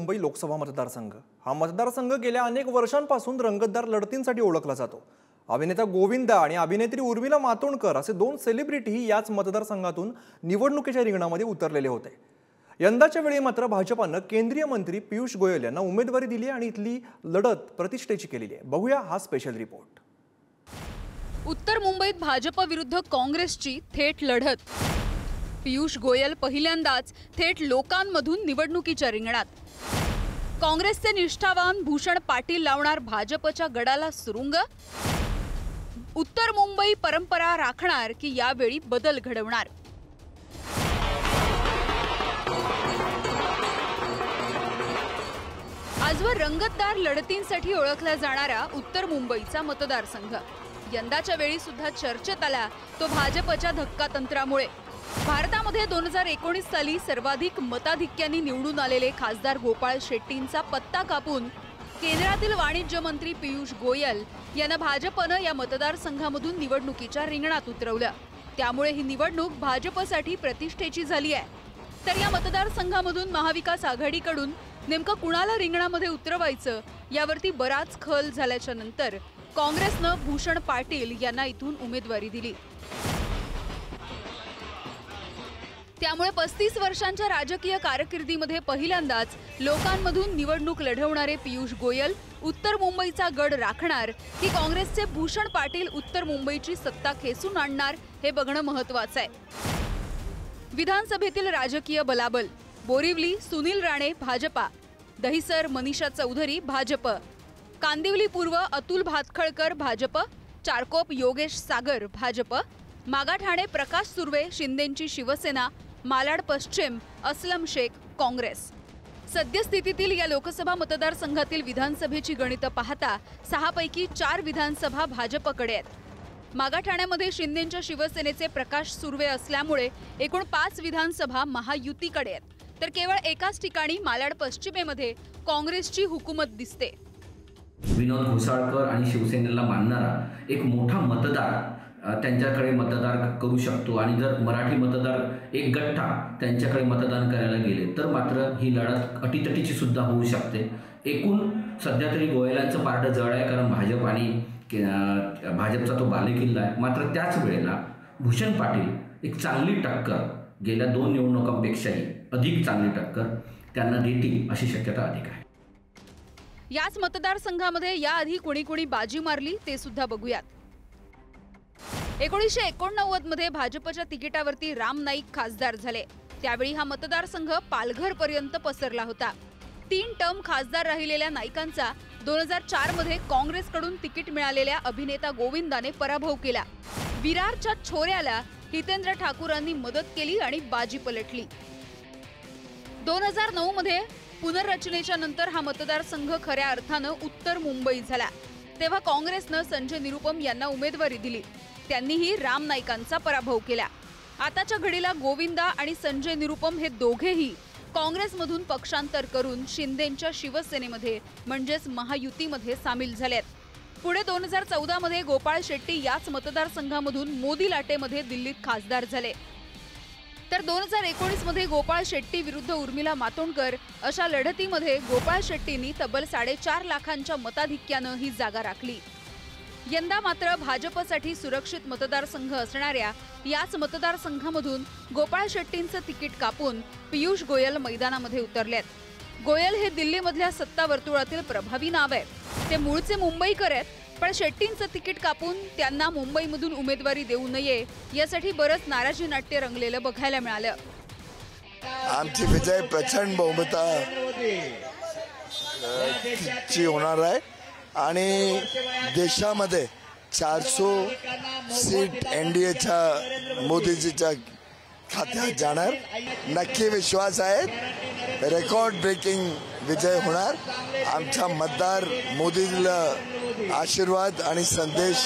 मुंबई लोकसभा मतदारसंघ हा मतदारसंघ गेल्या अनेक वर्षांपासून रंगतदार लढतींसाठी ओळखला जातो। अभिनेता गोविंदा आणि अभिनेत्री उर्मिला मातोंडकर असे दोन सेलिब्रिटी याच मतदारसंघातून निवडणुकीच्या रिंगणामध्ये उतरलेले होते। यंदाच्या वेळी मात्र भाजपाने केंद्रीय मंत्री पियुष गोयल यांना उमेदवारी दिली आणि इथली लढत प्रतिष्ठेची केलेली आहे। बघूया हा स्पेशल रिपोर्ट। उत्तर मुंबईत भाजप विरुद्ध काँग्रेसची थेट लढत। पियुष गोयल पहिल्यांदाच थेट लोकांमधून निवडणुकीच्या रिंगणात। काँग्रेसचे निष्ठावान भूषण पाटील लावणार भाजपच्या गडाला सुरुंग। उत्तर मुंबई परंपरा राखणार की यावेळी बदल घडवणार। आजवर रंगतदार लढतींसाठी ओळखला जाणारा उत्तर मुंबईचा मतदारसंघ यंदाच्या वेळी सुद्धा चर्चेत आला तो भाजपच्या धक्कातंत्रामुळे। भारतामध्ये 2019 साली सर्वाधिक मताधिक्यांनी निवडून आलेले खासदार गोपाळ शेट्टींचा पत्ता कापून केंद्रातील वाणिज्य मंत्री पियुष गोयल यांना भाजपने या मतदारसंघामधून निवडणुकीच्या रिंगणात उतरवलं। त्यामुळे ही निवडणूक भाजपसाठी प्रतिष्ठेची झाली आहे। तर या मतदारसंघामधून महाविकास आघाडीकडून नेमकं कुणाला रिंगणामध्ये उतरवायचं यावरती बराच खल झाल्याच्या नंतर काँग्रेसने भूषण पाटील यांना इथून उमेदवारी दिली। त्यामुळे 35 वर्षांच्या राजकीय कारकिर्दीमध्ये पहिल्यांदाच लोकांमधून निवडणूक लढवणारे पियुष गोयल उत्तर मुंबईचा गड राखणार की काँग्रेसचे भूषण पाटील उत्तर मुंबईची सत्ता खेचून आणणार हे बघणं महत्त्वाचं आहे। विधानसभेतील राजकीय बलाबल। बोरिवली सुनील राणे भाजपा, दहिसर मनीषा चौधरी भाजप, कांदिवली पूर्व अतुल भातखळकर भाजप, चारकोप योगेश सागर भाजप, मागाठाणे प्रकाश सुर्वे शिंदेंची शिवसेना, मालाड पश्चिम असलम शेख काँग्रेस। सद्यस्थितीतील या लोकसभा मतदारसंघातील विधानसभेची गणितं पाहता 6 पैकी 4 विधानसभा भाजपकडे आहेत। मागाठाण्यामध्ये शिंदेंच्या शिवसेनेचे प्रकाश सुर्वे असल्यामुळे एकूण 5 विधानसभा महायुतीकडे आहेत। तर केवळ एकाच ठिकाणी मालाड पश्चिमेमध्ये काँग्रेसची हुकूमत दिसते। विनोद घोसाळकर आणि शिवसेनेला मानणारा एक मोठा मतदार त्यांच्याकडे मतदार करू शकतो आणि जर मराठी मतदार एक गठ्ठा त्यांच्याकडे मतदान करायला गेले तर मात्र ही लढत अटीतटीची सुद्धा होऊ शकते। एकूण सध्या तरी गोयलांचं पारडं जड आहे, कारण भाजप आणि भाजपचा तो बालेकिल्ला आहे। मात्र त्याच वेळेला भूषण पाटील एक चांगली टक्कर गेल्या 2 निवडणुकांपेक्षाही अधिक चांगली टक्कर त्यांना देतील अशी शक्यता अधिक आहे। याच मतदारसंघामध्ये याआधी कोणी बाजी मारली ते सुद्धा बघूयात। 1989 मध्ये भाजपच्या तिकिटावरती राम नाईक खासदार झाले। त्यावेळी हा मतदारसंघ पालघर पर्यंत पसरला होता। 3 टर्म खासदार राहिलेल्या नाईकांचा 2004 मध्ये काँग्रेसकडून तिकीट मिळालेल्या अभिनेता गोविंदाने पराभव केला। विरारच्या छोऱ्याला हितेंद्र ठाकूरांनी मदत केली आणि बाजी पलटली। 2009 मध्ये पुनर्रचनेच्या नंतर हा मतदारसंघ खऱ्या अर्थानं उत्तर मुंबई झाला। तेव्हा काँग्रेसने संजय निरुपम यांना उमेदवारी दिली। त्यांनीही राम नाईकांचा पराभव केला। आताच्या घडीला गोविंदा आणि संजय निरुपम हे दोघेही काँग्रेसमधून पक्षांतर करून शिंदेंच्या शिवसेनेमध्ये म्हणजेच महायुतीमध्ये सामील झालेत। पुढे 2014 मध्ये गोपाळ शेट्टी याच मतदारसंघामधून मोदी लाटेमध्ये दिल्लीत खासदार झाले। तर 2019 मध्ये गोपाळ शेट्टी विरुद्ध उर्मिला मातोंडकर अशा लढतीमध्ये गोपाळ शेट्टींनी तब्बल 4.5 लाखांच्या मताधिक्यानं ही जागा राखली। यंदा मात्र भाजपसाठी सुरक्षित मतदारसंघ असणाऱ्या याच मतदारसंघामधून गोपाळ शेट्टींचं तिकीट कापून पियुष गोयल मैदानामध्ये उतरलेत। गोयल हे दिल्लीमधल्या सत्ता वर्तुळातील प्रभावी नाव आहे। ते मूळचे मुंबईकर आहेत, पण शेट्टींचं तिकीट कापून त्यांना मुंबईमधून उमेदवारी देऊ नये यासाठी बरंच नाराजी नाट्य रंगलेलं बघायला मिळालं। आमची विजय प्रचंड बहुमताची होणार आहे आणि देशामध्ये 400 सीट एनडीएच्या मोदीजीच्या खात्यात जाणार। नक्की विश्वास आहे रेकॉर्ड ब्रेकिंग विजय होणार। आमचा मतदार मोदीला आशीर्वाद आणि संदेश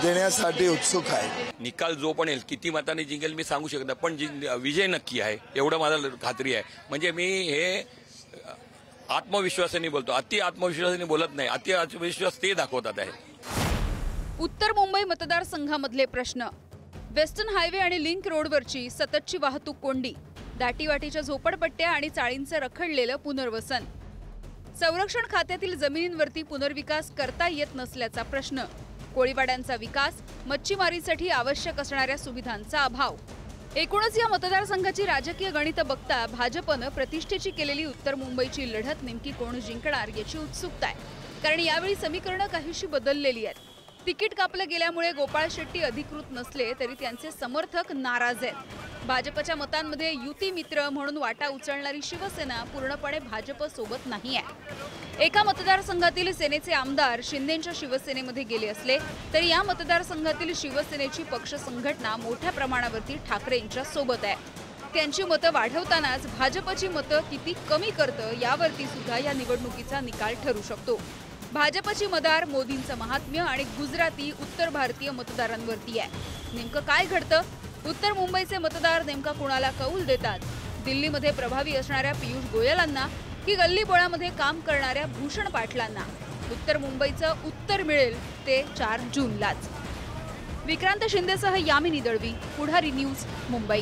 देण्यासाठी उत्सुक आहे। निकाल जो पण येईल, किती मताने जिंकेल मी सांगू शकत नाही, पण विजय नक्की आहे एवढं मला खात्री आहे। म्हणजे मी हे आत्मविश्वासाने बोलतो, अति आत्मविश्वासाने बोलत नाही। अति आत्मविश्वास ते दाखवतात आहे। उत्तर मुंबई मतदारसंघामधले प्रश्न। वेस्टर्न हायवे आणि लिंक रोडवरची सततची वाहतूक कोंडी, दाटीवाटीच्या झोपडपट्ट्या आणि चाळींचं रखडलेलं पुनर्वसन, संरक्षण खात्यातील जमिनींवरती पुनर्विकास करता येत नसल्याचा प्रश्न, कोळीवाड्यांचा विकास, मच्छीमारीसाठी आवश्यक असणाऱ्या सुविधांचा अभाव. एकूणच या मतदारसंघाची राजकीय गणितं बघता भाजपनं प्रतिष्ठेची केलेली उत्तर मुंबईची लढत नेमकी कोण जिंकणार याची उत्सुकता आहे. कारण यावेळी समीकरणं काहीशी बदललेली आहेत. तिकीट कापलं गेल्यामुळे गोपाळ शेट्टी अधिकृत नसले तरी त्यांचे समर्थक नाराज आहेत. भाजपच्या मतांमध्ये युती मित्र म्हणून वाटा उचलणारी शिवसेना पूर्णपणे भाजप सोबत नाही आहे. एका मतदारसंघातील सेनेचे आमदार शिंदेंच्या शिवसेनेमध्ये गेले असले तरी या मतदारसंघातील शिवसेनेची पक्ष संघटना मोठ्या प्रमाणावरती ठाकरेंच्या सोबत आहे. त्यांची मतं वाढवतानाच भाजपची मतं किती कमी करतं यावरती सुद्धा या निवडणुकीचा निकाल ठरू शकतो. भाजपची मदार मोदींचं महात्म्य आणि गुजराती उत्तर भारतीय मतदारांवरती आहे. नेमकं काय घडतं? उत्तर मुंबईचे मतदार नेमका कुणाला कौल देतात? दिल्लीमध्ये प्रभावी असणाऱ्या पियुष गोयलांना की गल्लीबोळामध्ये काम करणाऱ्या भूषण पाटलांना? उत्तर मुंबईचं उत्तर मिळेल ते 4 जूनलाच. विक्रांत शिंदेसह यामिनी दळवी, पुढारी न्यूज, मुंबई.